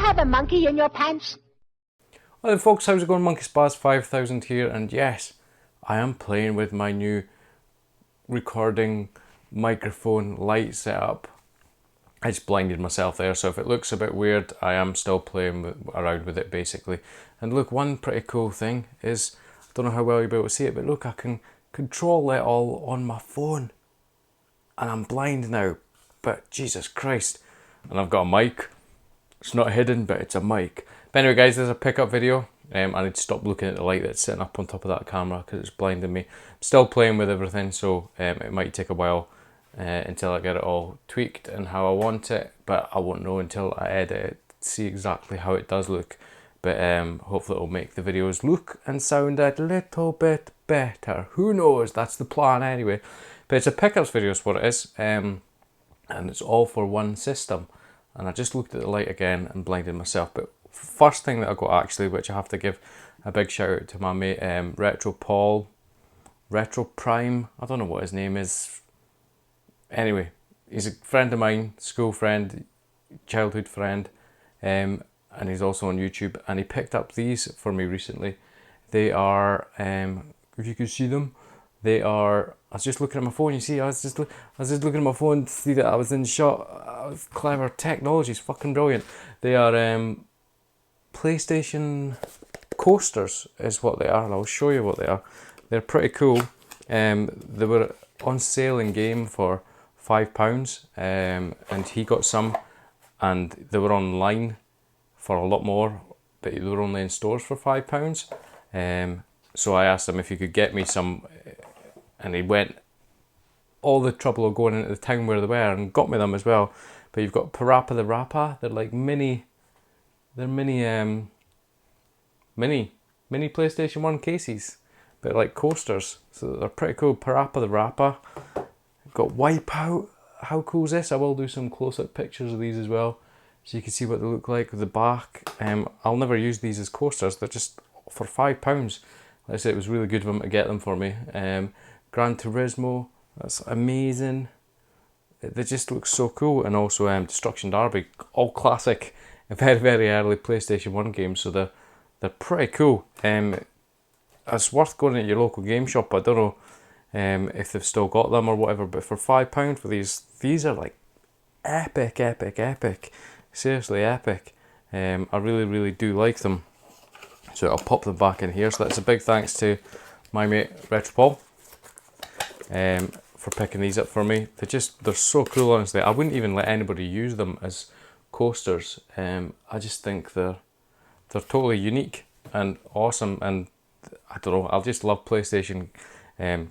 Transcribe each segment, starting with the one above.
have a monkey in your pants? Hello folks, how's it going? Monkey Spas 5000 here, and yes, I am playing with my new recording microphone light setup. I just blinded myself there, so if it looks a bit weird, I am still playing around with it basically. And look, one pretty cool thing is, I don't know how well you'll be able to see it, but look, I can control it all on my phone. And I'm blind now, but Jesus Christ. And I've got a mic. It's not hidden, but it's a mic. But anyway guys, there's a pickup video. I need to stop looking at the light that's sitting up on top of that camera because it's blinding me. I'm still playing with everything, so it might take a while until I get it all tweaked and how I want it, but I won't know until I edit it to see exactly how it does look. But hopefully it'll make the videos look and sound a little bit better. Who knows? That's the plan anyway. But it's a pickups video is what it is, and it's all for one system. And I just looked at the light again and blinded myself. But first thing that I got actually, which I have to give a big shout out to my mate Retro Prime, I don't know what his name is. Anyway, he's a friend of mine, school friend, childhood friend, and he's also on YouTube, and he picked up these for me recently. They are, if you can see them, they are, I was just looking at my phone, you see, I was just looking at my phone to see that I was in shot. Clever technology is fucking brilliant. They are PlayStation coasters is what they are, and I'll show you what they are. They're pretty cool. They were on sale in game for £5, and he got some, and they were online for a lot more, but they were only in stores for £5. So I asked him if he could get me some, and he went all the trouble of going into the town where they were and got me them as well. But you've got Parappa the Rapper. They're like mini PlayStation 1 cases, but like coasters. So they're pretty cool. Parappa the Rapper. Got Wipeout. How cool is this? I will do some close-up pictures of these as well, so you can see what they look like with the back. I'll never use these as coasters. They're just for £5. Like I said, it was really good of them to get them for me. Gran Turismo. That's amazing. They just look so cool. And also Destruction Derby, all classic, very, very early PlayStation 1 games, so they're pretty cool. It's worth going to your local game shop. I don't know if they've still got them or whatever, but for £5 for these are like epic. Seriously epic. I really, really do like them. So I'll pop them back in here. So that's a big thanks to my mate Retropol for picking these up for me. They're so cool, honestly. I wouldn't even let anybody use them as coasters. I just think they're totally unique and awesome, and I don't know, I just love PlayStation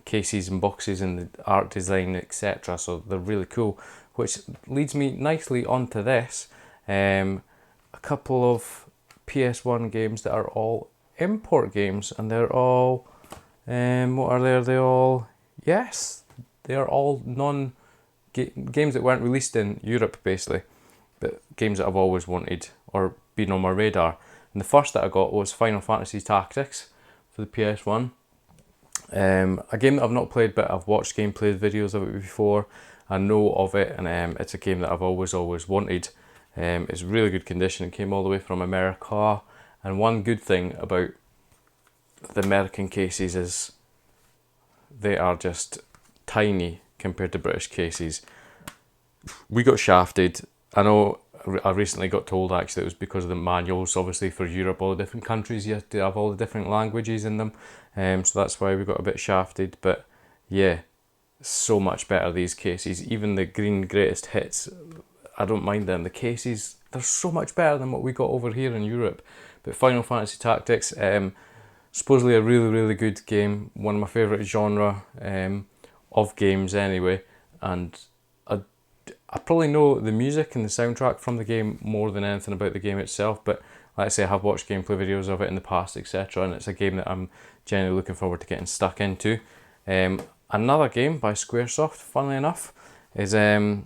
cases and boxes and the art design, etc. So they're really cool, which leads me nicely onto this. A couple of PS1 games that are all import games, and they're all what are they? Are they all? Yes, they are all games that weren't released in Europe, basically, but games that I've always wanted or been on my radar. And the first that I got was Final Fantasy Tactics for the PS1. A game that I've not played, but I've watched gameplay videos of it before. I know of it, and it's a game that I've always wanted. It's really good condition. It came all the way from America, and one good thing about the American cases is they are just tiny compared to British cases. We got shafted. I know I recently got told actually it was because of the manuals, obviously for Europe, all the different countries, you have to have all the different languages in them, so that's why we got a bit shafted. But yeah, so much better these cases. Even the green greatest hits, I don't mind them. The cases, they're so much better than what we got over here in Europe. But Final Fantasy Tactics, supposedly a really, really good game. One of my favourite genre of games anyway. And I probably know the music and the soundtrack from the game more than anything about the game itself. But like I say, I have watched gameplay videos of it in the past, etc. And it's a game that I'm genuinely looking forward to getting stuck into. Another game by Squaresoft, funnily enough, is another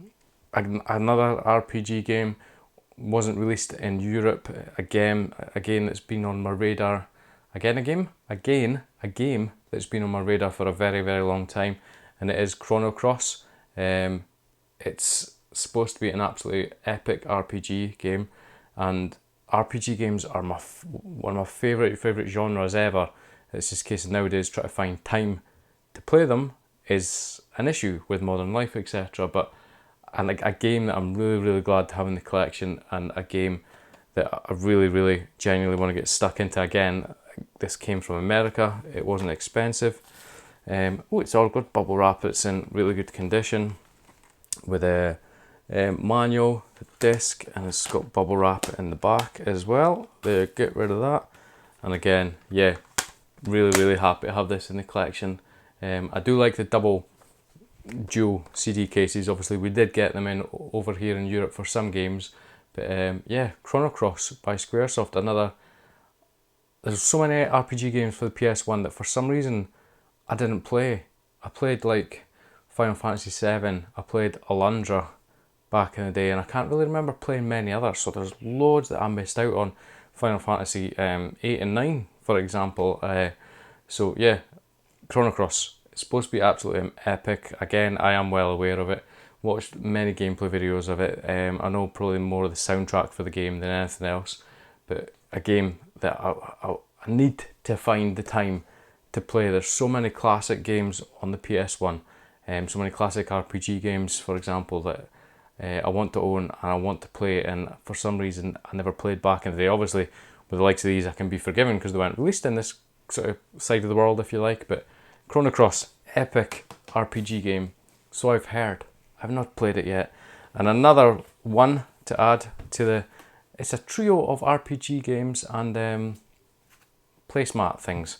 RPG game. Wasn't released in Europe. Again that's been on my radar. A game that's been on my radar for a very, very long time, and it is Chrono Cross. It's supposed to be an absolutely epic RPG game, and RPG games are one of my favourite genres ever. It's just a case of nowadays trying to find time to play them is an issue with modern life, etc. But and like a game that I'm really glad to have in the collection, and a game that I really genuinely want to get stuck into again. This came from America. It wasn't expensive. Oh, it's all good bubble wrap. It's in really good condition with a manual, the disc, and it's got bubble wrap in the back as well. There, get rid of that. And again, yeah, really happy to have this in the collection. I do like the double dual CD cases. Obviously we did get them in over here in Europe for some games, but yeah, Chrono Cross by Squaresoft. There's so many RPG games for the PS1 that for some reason I didn't play. I played like Final Fantasy VII, I played Alundra back in the day, and I can't really remember playing many others, so there's loads that I missed out on. Final Fantasy 8 and 9 for example. So yeah, Chrono Cross, it's supposed to be absolutely epic. Again, I am well aware of it, watched many gameplay videos of it. I know probably more of the soundtrack for the game than anything else, but a game that I need to find the time to play. There's so many classic games on the PS1, so many classic RPG games, for example, that I want to own and I want to play, and for some reason I never played back in the day. Obviously, with the likes of these, I can be forgiven because they weren't released in this sort of side of the world, if you like, but Chrono Cross, epic RPG game, so I've heard. I've not played it yet. And another one to add to it's a trio of RPG games and placemat things,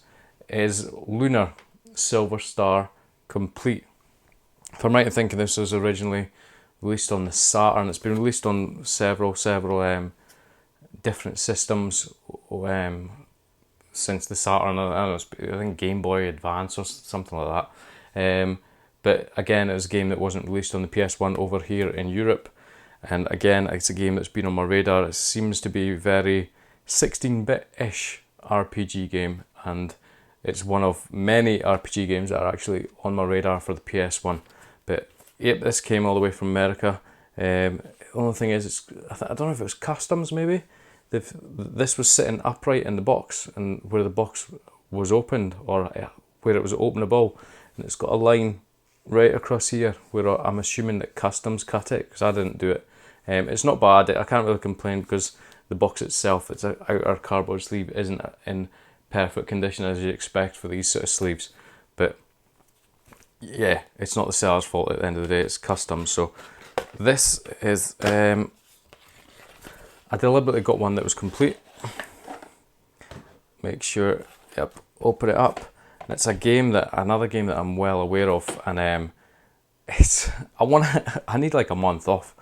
is Lunar Silver Star Complete. If I'm right in thinking this was originally released on the Saturn, it's been released on several different systems since the Saturn. I think Game Boy Advance or something like that. But again, it was a game that wasn't released on the PS1 over here in Europe. And again, it's a game that's been on my radar. It seems to be very 16-bit-ish RPG game, and it's one of many RPG games that are actually on my radar for the PS1. But yep, this came all the way from America. The only thing is, I don't know if it was customs maybe. This was sitting upright in the box, and where the box was opened, or where it was openable, and it's got a line right across here where I'm assuming that customs cut it, because I didn't do it. It's not bad. I can't really complain because the box itself, its outer cardboard sleeve, isn't in perfect condition as you'd expect for these sort of sleeves. But yeah, it's not the seller's fault at the end of the day. It's custom. So this is I deliberately got one that was complete. Make sure, yep, open it up. It's another game that I'm well aware of, and I need like a month off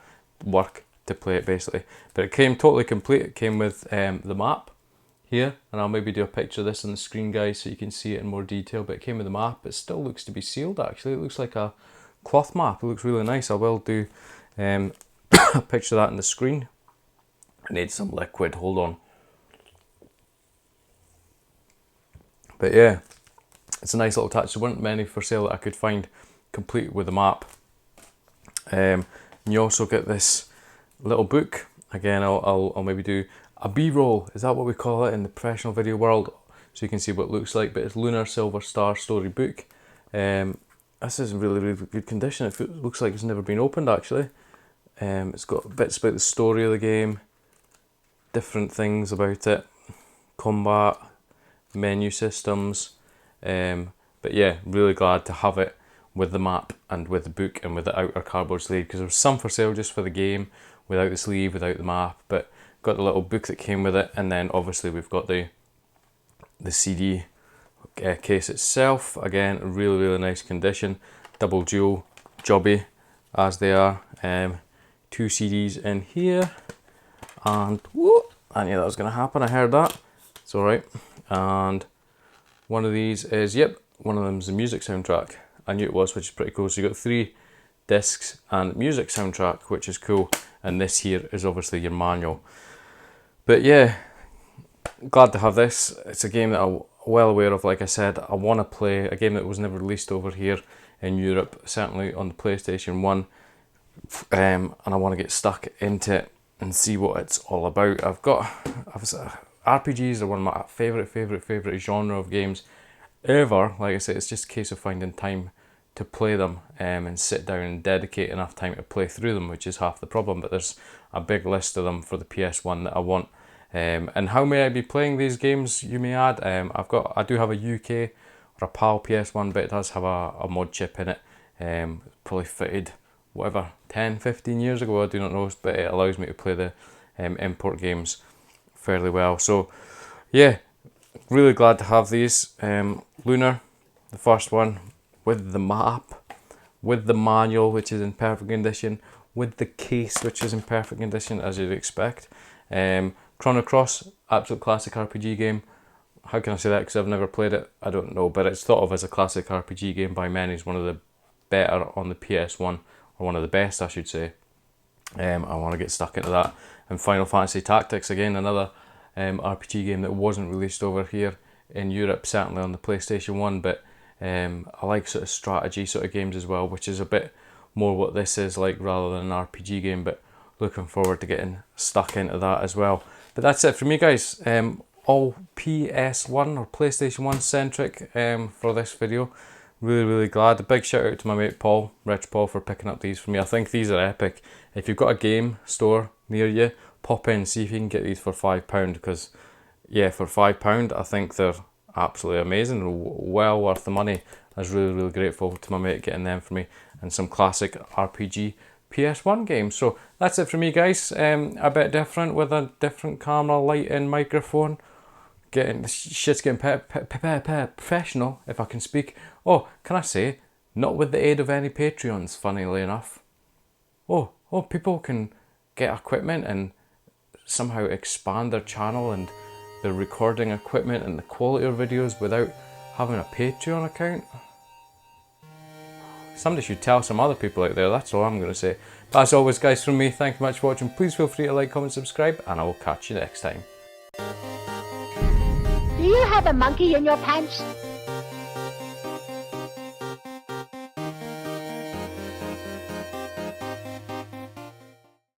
work to play it basically. But it came totally complete. It came with the map here, and I'll maybe do a picture of this on the screen, guys, so you can see it in more detail. But it came with the map. It still looks to be sealed actually. It looks like a cloth map. It looks really nice. I will do a picture of that on the screen. I need some liquid, hold on. But yeah, it's a nice little touch. There weren't many for sale that I could find complete with the map. And you also get this little book. Again, I'll maybe do a B-roll. Is that what we call it in the professional video world? So you can see what it looks like. But it's Lunar Silver Star Story Book. This is in really good condition. It looks like it's never been opened actually. It's got bits about the story of the game, different things about it, combat, menu systems. But yeah, really glad to have it with the map and with the book and with the outer cardboard sleeve, because there was some for sale just for the game without the sleeve, without the map, but got the little book that came with it. And then obviously we've got the CD case itself. Again, really nice condition, double dual jobby as they are. 2 CDs in here, and whoa, I knew that was going to happen. I heard that. It's alright. And one of these is, yep, one of them is the music soundtrack. I knew it was, which is pretty cool. So you got 3 discs and music soundtrack, which is cool. And this here is obviously your manual. But yeah, glad to have this. It's a game that I'm well aware of. Like I said, I want to play a game that was never released over here in Europe, certainly on the PlayStation 1. And I want to get stuck into it and see what it's all about. RPGs are one of my favourite genre of games ever. Like I said, it's just a case of finding time to play them and sit down and dedicate enough time to play through them, which is half the problem. But there's a big list of them for the PS1 that I want. And how may I be playing these games, you may add? I do have a UK or a PAL PS1, but it does have a mod chip in it. Probably fitted, whatever, 10-15 years ago, I do not know, but it allows me to play the import games fairly well. So yeah, really glad to have these. Lunar, the first one, with the map, with the manual, which is in perfect condition, with the case, which is in perfect condition, as you'd expect. Chrono Cross, absolute classic RPG game. How can I say that? Because I've never played it. I don't know, but it's thought of as a classic RPG game by many. It's one of the better on the PS1, or one of the best, I should say. I want to get stuck into that. And Final Fantasy Tactics, again, another RPG game that wasn't released over here in Europe, certainly on the PlayStation 1, but I like sort of strategy sort of games as well, which is a bit more what this is like rather than an RPG game, but looking forward to getting stuck into that as well. But that's it from me, guys. All PS1 or PlayStation 1 centric for this video. Really glad. A big shout out to my mate Paul, Rich Paul, for picking up these for me. I think these are epic. If you've got a game store near you, pop in, see if you can get these for £5, because yeah, for £5 I think they're absolutely amazing, well worth the money. I was really grateful to my mate getting them for me, and some classic RPG PS1 games. So that's it for me, guys. A bit different, with a different camera, light and microphone. Shit's getting professional, if I can speak. Oh, can I say, not with the aid of any Patreons, funnily enough. Oh, people can get equipment and somehow expand their channel and the recording equipment and the quality of videos without having a Patreon account. Somebody should tell some other people out there, that's all I'm going to say. But as always, guys, from me, thank you much for watching. Please feel free to like, comment, subscribe, and I will catch you next time. Do you have a monkey in your pants?